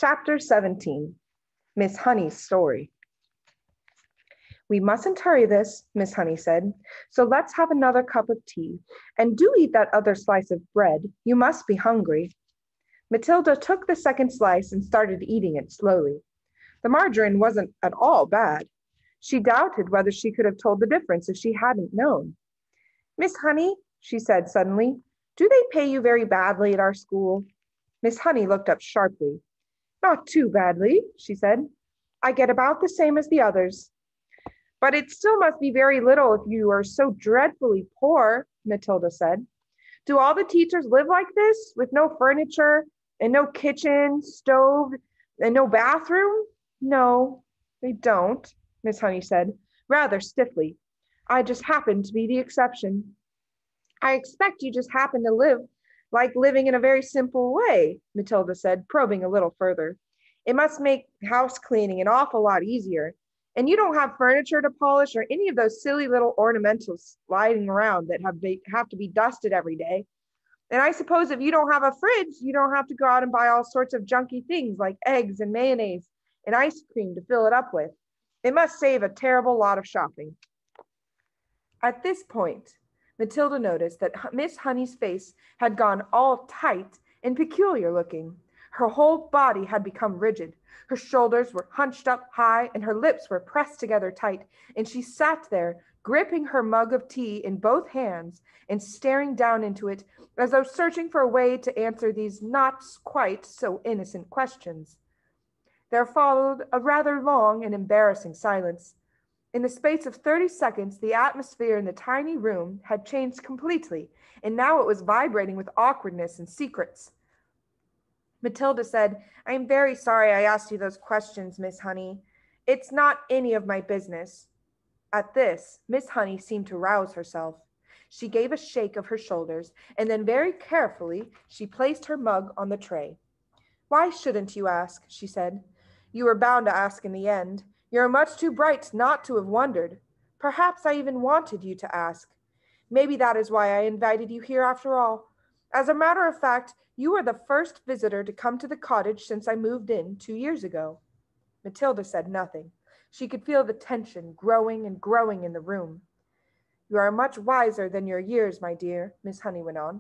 Chapter 17, Miss Honey's Story. We mustn't hurry this, Miss Honey said, so let's have another cup of tea, and do eat that other slice of bread. You must be hungry. Matilda took the second slice and started eating it slowly. The margarine wasn't at all bad. She doubted whether she could have told the difference if she hadn't known. Miss Honey, she said suddenly, do they pay you very badly at our school? Miss Honey looked up sharply. Not too badly, she said. I get about the same as the others. But it still must be very little if you are so dreadfully poor, Matilda said. Do all the teachers live like this, with no furniture and no kitchen, stove, and no bathroom? No, they don't, Miss Honey said, rather stiffly. I just happen to be the exception. I expect you just happen to live like living in a very simple way, Matilda said, probing a little further. It must make house cleaning an awful lot easier. And you don't have furniture to polish or any of those silly little ornamentals sliding around that have to be dusted every day. And I suppose if you don't have a fridge, you don't have to go out and buy all sorts of junky things like eggs and mayonnaise and ice cream to fill it up with. It must save a terrible lot of shopping. At this point, Matilda noticed that Miss Honey's face had gone all tight and peculiar looking. Her whole body had become rigid. Her shoulders were hunched up high and her lips were pressed together tight, and she sat there, gripping her mug of tea in both hands and staring down into it as though searching for a way to answer these not quite so innocent questions. There followed a rather long and embarrassing silence. In the space of 30 seconds, the atmosphere in the tiny room had changed completely, and now it was vibrating with awkwardness and secrets. Matilda said, I am very sorry I asked you those questions, Miss Honey. It's not any of my business. At this, Miss Honey seemed to rouse herself. She gave a shake of her shoulders, and then very carefully she placed her mug on the tray. Why shouldn't you ask? She said. You were bound to ask in the end. You're much too bright not to have wondered. Perhaps I even wanted you to ask. Maybe that is why I invited you here after all. As a matter of fact, you are the first visitor to come to the cottage since I moved in 2 years ago. Matilda said nothing. She could feel the tension growing and growing in the room. You are much wiser than your years, my dear, Miss Honey went on.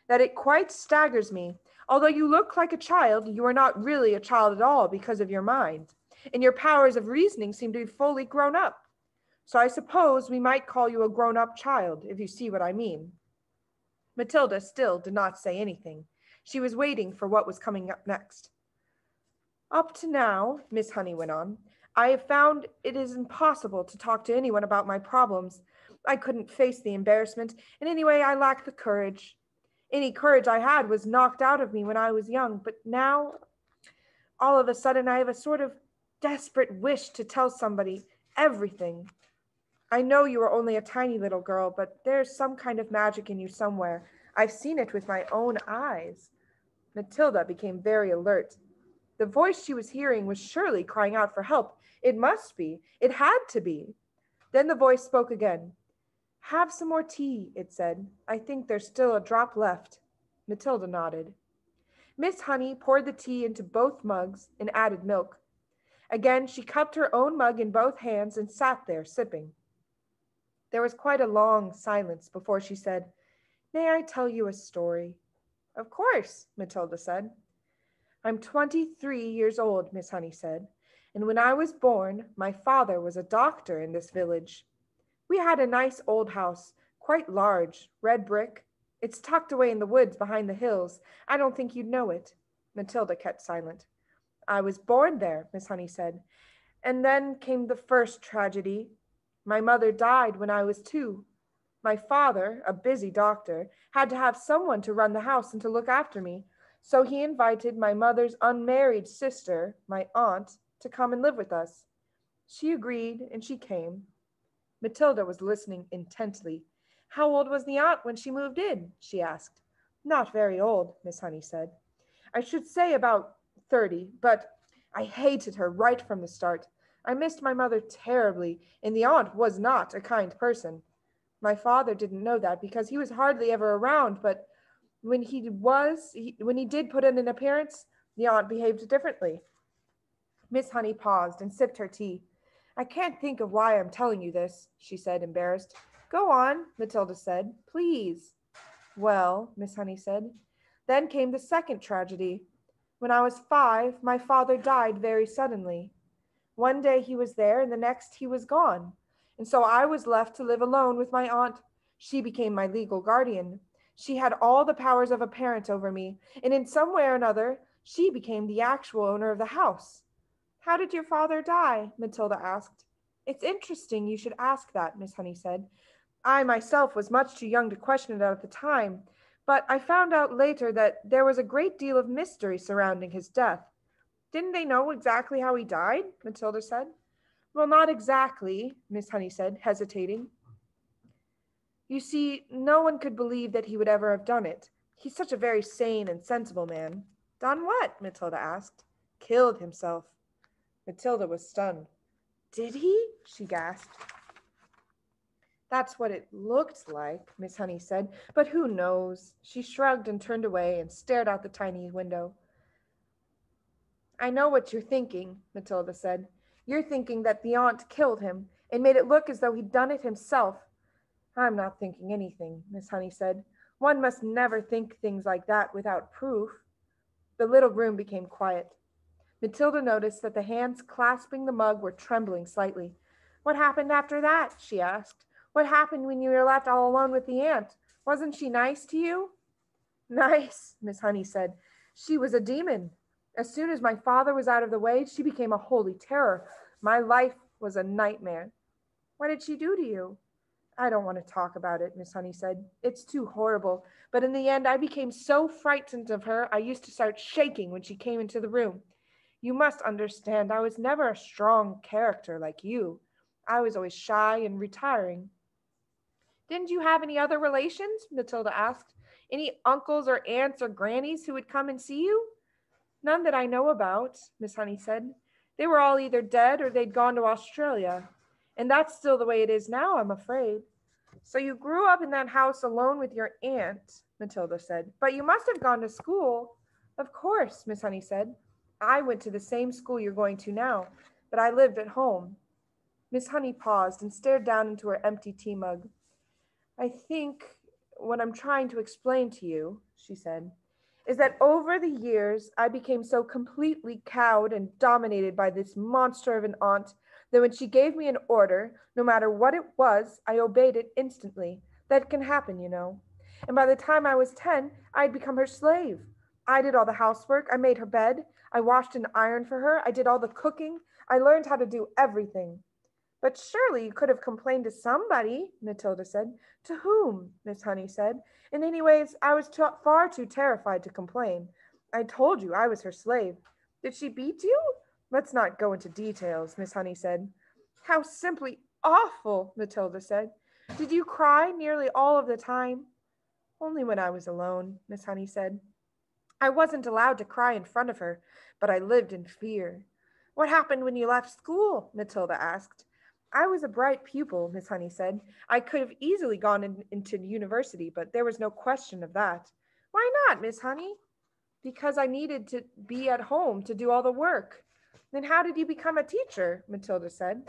That it quite staggers me. Although you look like a child, you are not really a child at all because of your mind, and your powers of reasoning seem to be fully grown up. So I suppose we might call you a grown-up child, if you see what I mean. Matilda still did not say anything. She was waiting for what was coming up next. Up to now, Miss Honey went on, I have found it is impossible to talk to anyone about my problems. I couldn't face the embarrassment, and anyway, I lacked the courage. Any courage I had was knocked out of me when I was young, but now, all of a sudden, I have a sort of desperate wish to tell somebody everything. I know you are only a tiny little girl, but there's some kind of magic in you somewhere. I've seen it with my own eyes. Matilda became very alert. The voice she was hearing was surely crying out for help. It must be. It had to be. Then the voice spoke again. Have some more tea, it said. I think there's still a drop left. Matilda nodded. Miss Honey poured the tea into both mugs and added milk. Again, she cupped her own mug in both hands and sat there sipping. There was quite a long silence before she said, May I tell you a story? Of course, Matilda said. I'm 23 years old, Miss Honey said, and when I was born, my father was a doctor in this village. We had a nice old house, quite large, red brick. It's tucked away in the woods behind the hills. I don't think you'd know it. Matilda kept silent. I was born there, Miss Honey said, and then came the first tragedy. My mother died when I was 2. My father, a busy doctor, had to have someone to run the house and to look after me, so he invited my mother's unmarried sister, my aunt, to come and live with us. She agreed, and she came. Matilda was listening intently. How old was the aunt when she moved in? She asked. Not very old, Miss Honey said. I should say about 30, but I hated her right from the start. I missed my mother terribly, and the aunt was not a kind person. My father didn't know that because he was hardly ever around, but when he did put in an appearance, The aunt behaved differently. Miss Honey paused and sipped her tea. I can't think of why I'm telling you this, she said, embarrassed. Go on, Matilda said. Please. Well, Miss Honey said, then came the second tragedy. When I was 5, my father died very suddenly. One day he was there, and the next he was gone. And so I was left to live alone with my aunt. She became my legal guardian. She had all the powers of a parent over me, and in some way or another, she became the actual owner of the house. How did your father die? Matilda asked. It's interesting you should ask that, Miss Honey said. I myself was much too young to question it at the time, but I found out later that there was a great deal of mystery surrounding his death. Didn't they know exactly how he died? Matilda said. Well, not exactly, Miss Honey said, hesitating. You see, no one could believe that he would ever have done it. He's such a very sane and sensible man. Done what? Matilda asked. Killed himself. Matilda was stunned. Did he? She gasped. That's what it looked like, Miss Honey said, but who knows? She shrugged and turned away and stared out the tiny window. I know what you're thinking, Matilda said. You're thinking that the aunt killed him and made it look as though he'd done it himself. I'm not thinking anything, Miss Honey said. One must never think things like that without proof. The little room became quiet. Matilda noticed that the hands clasping the mug were trembling slightly. What happened after that? She asked. What happened when you were left all alone with the aunt? Wasn't she nice to you? Nice, Miss Honey said. She was a demon. As soon as my father was out of the way, she became a holy terror. My life was a nightmare. What did she do to you? I don't want to talk about it, Miss Honey said. It's too horrible. But in the end, I became so frightened of her, I used to start shaking when she came into the room. You must understand, I was never a strong character like you. I was always shy and retiring. Didn't you have any other relations? Matilda asked. Any uncles or aunts or grannies who would come and see you? None that I know about, Miss Honey said. They were all either dead or they'd gone to Australia. And that's still the way it is now, I'm afraid. So you grew up in that house alone with your aunt, Matilda said. But you must have gone to school. Of course, Miss Honey said. I went to the same school you're going to now, but I lived at home. Miss Honey paused and stared down into her empty tea mug. I think what I'm trying to explain to you, she said, is that over the years I became so completely cowed and dominated by this monster of an aunt that when she gave me an order, no matter what it was, I obeyed it instantly. That can happen, you know. And by the time I was 10, I'd become her slave. I did all the housework. I made her bed. I washed and ironed for her. I did all the cooking. I learned how to do everything. But surely you could have complained to somebody, Matilda said. To whom? Miss Honey said. And anyways, I was far too terrified to complain. I told you I was her slave. Did she beat you? Let's not go into details, Miss Honey said. How simply awful, Matilda said. Did you cry nearly all of the time? Only when I was alone, Miss Honey said. I wasn't allowed to cry in front of her, but I lived in fear. What happened when you left school? Matilda asked. I was a bright pupil, Miss Honey said. I could have easily gone into university, but there was no question of that. Why not, Miss Honey? Because I needed to be at home to do all the work. Then how did you become a teacher? Matilda said.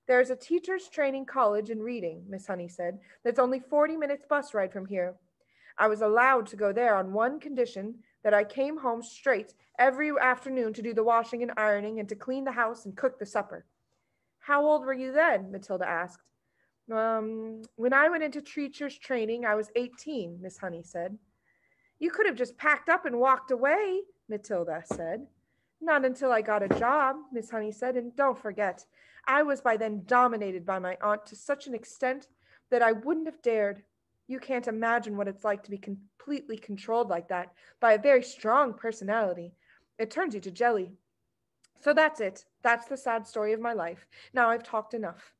There's a teacher's training college in Reading, Miss Honey said. That's only 40 minutes bus ride from here. I was allowed to go there on one condition, that I came home straight every afternoon to do the washing and ironing and to clean the house and cook the supper. How old were you then? Matilda asked. When I went into teacher's training, I was 18, Miss Honey said. You could have just packed up and walked away, Matilda said. Not until I got a job, Miss Honey said, and don't forget, I was by then dominated by my aunt to such an extent that I wouldn't have dared. You can't imagine what it's like to be completely controlled like that by a very strong personality. It turns you to jelly. So that's it. That's the sad story of my life. Now I've talked enough.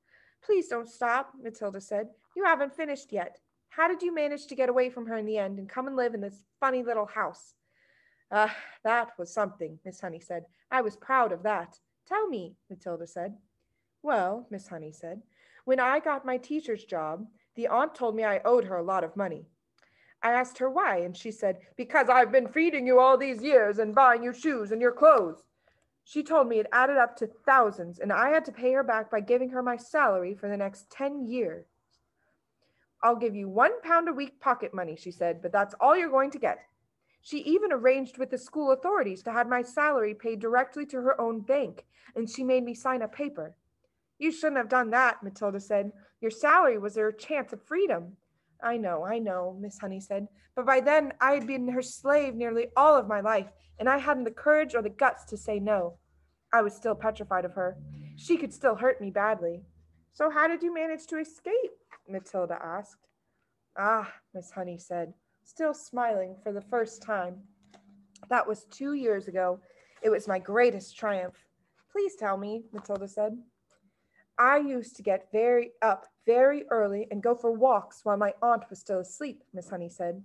Please don't stop, Matilda said. You haven't finished yet. How did you manage to get away from her in the end and come and live in this funny little house? That was something, Miss Honey said. I was proud of that. Tell me, Matilda said. Well, Miss Honey said, when I got my teacher's job, the aunt told me I owed her a lot of money. I asked her why, and she said, because I've been feeding you all these years and buying you shoes and your clothes. She told me it added up to thousands, and I had to pay her back by giving her my salary for the next 10 years. I'll give you £1 a week pocket money, she said, but that's all you're going to get. She even arranged with the school authorities to have my salary paid directly to her own bank, and she made me sign a paper. You shouldn't have done that, Matilda said. Your salary was her chance of freedom. I know, Miss Honey said, but by then I had been her slave nearly all of my life, and I hadn't the courage or the guts to say no. I was still petrified of her. She could still hurt me badly. So how did you manage to escape? Matilda asked. Ah, Miss Honey said, still smiling for the first time. That was 2 years ago. It was my greatest triumph. Please tell me, Matilda said. I used to get very early and go for walks while my aunt was still asleep, Miss Honey said.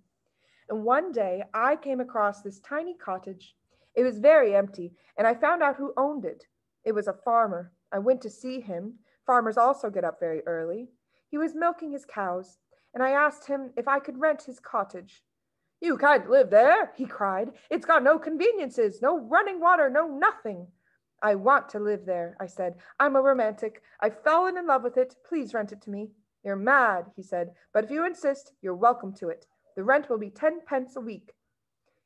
And one day I came across this tiny cottage. It was very empty, and I found out who owned it. It was a farmer. I went to see him. Farmers also get up very early. He was milking his cows, and I asked him if I could rent his cottage. You can't live there, he cried. It's got no conveniences, no running water, no nothing. I want to live there, I said. I'm a romantic. I've fallen in love with it. Please rent it to me. You're mad, he said, but if you insist, you're welcome to it. The rent will be 10 pence a week.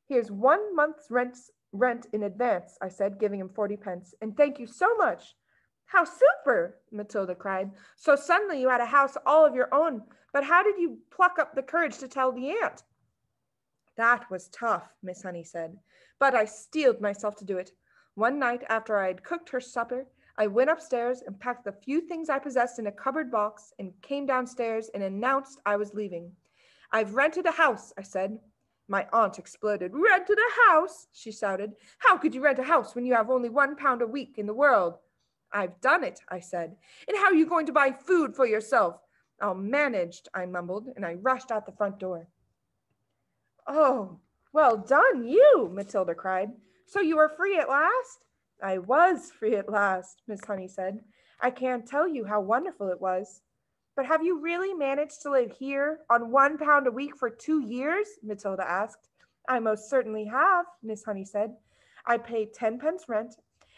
Here's 1 month's rent in advance, I said, giving him 40 pence, and thank you so much. How super, Matilda cried. So suddenly you had a house all of your own, but how did you pluck up the courage to tell the aunt? That was tough, Miss Honey said, but I steeled myself to do it. One night after I had cooked her supper, I went upstairs and packed the few things I possessed in a cupboard box and came downstairs and announced I was leaving. I've rented a house, I said. My aunt exploded. Rented a house? She shouted. How could you rent a house when you have only £1 a week in the world? I've done it, I said. And how are you going to buy food for yourself? I'll manage, I mumbled, and I rushed out the front door. Oh, well done, you, Matilda cried. So you are free at last? I was free at last, Miss Honey said. I can't tell you how wonderful it was. But have you really managed to live here on £1 a week for 2 years? Matilda asked. I most certainly have, Miss Honey said. I pay 10 pence rent,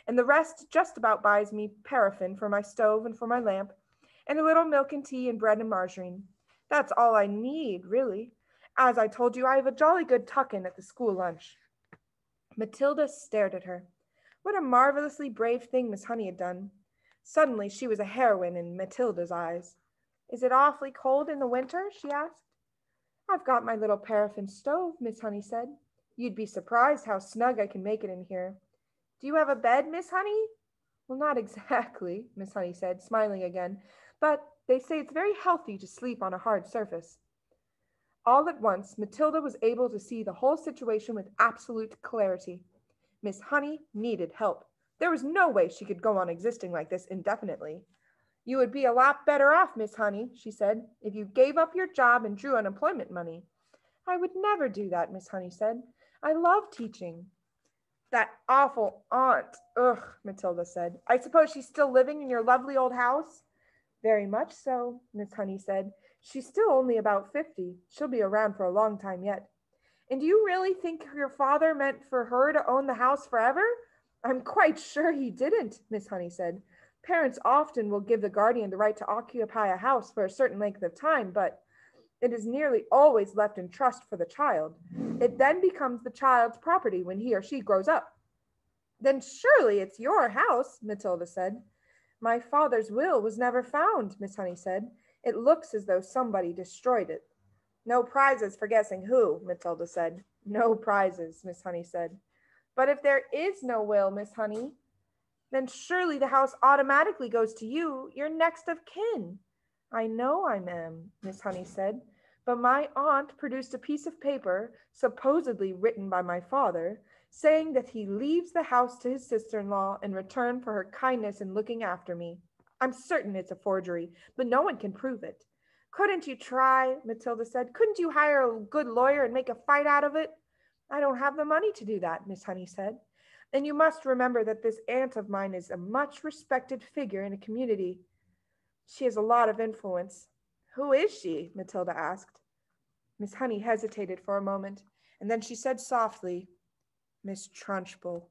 and the rest just about buys me paraffin for my stove and for my lamp, and a little milk and tea and bread and margarine. That's all I need, really. As I told you, I have a jolly good tuck-in at the school lunch. Matilda stared at her. What a marvelously brave thing Miss Honey had done. Suddenly she was a heroine in Matilda's eyes. Is it awfully cold in the winter? She asked. I've got my little paraffin stove, Miss Honey said. You'd be surprised how snug I can make it in here. Do you have a bed, Miss Honey? Well, not exactly, Miss Honey said, smiling again, but they say it's very healthy to sleep on a hard surface. All at once, Matilda was able to see the whole situation with absolute clarity. Miss Honey needed help. There was no way she could go on existing like this indefinitely. You would be a lot better off, Miss Honey, she said, if you gave up your job and drew unemployment money. I would never do that, Miss Honey said. I love teaching. That awful aunt, ugh, Matilda said. I suppose she's still living in your lovely old house? Very much so, Miss Honey said. She's still only about 50. She'll be around for a long time yet. And do you really think your father meant for her to own the house forever? I'm quite sure he didn't, Miss Honey said. Parents often will give the guardian the right to occupy a house for a certain length of time, but it is nearly always left in trust for the child. It then becomes the child's property when he or she grows up. Then surely it's your house, Matilda said. My father's will was never found, Miss Honey said. It looks as though somebody destroyed it. No prizes for guessing who, Matilda said. No prizes, Miss Honey said. But if there is no will, Miss Honey, then surely the house automatically goes to you, your next of kin. I know I am, Miss Honey said, but my aunt produced a piece of paper, supposedly written by my father, saying that he leaves the house to his sister-in-law in return for her kindness in looking after me. I'm certain it's a forgery, but no one can prove it. Couldn't you try, Matilda said. Couldn't you hire a good lawyer and make a fight out of it? I don't have the money to do that, Miss Honey said. And you must remember that this aunt of mine is a much respected figure in a community. She has a lot of influence. Who is she? Matilda asked. Miss Honey hesitated for a moment, and then she said softly, Miss Trunchbull.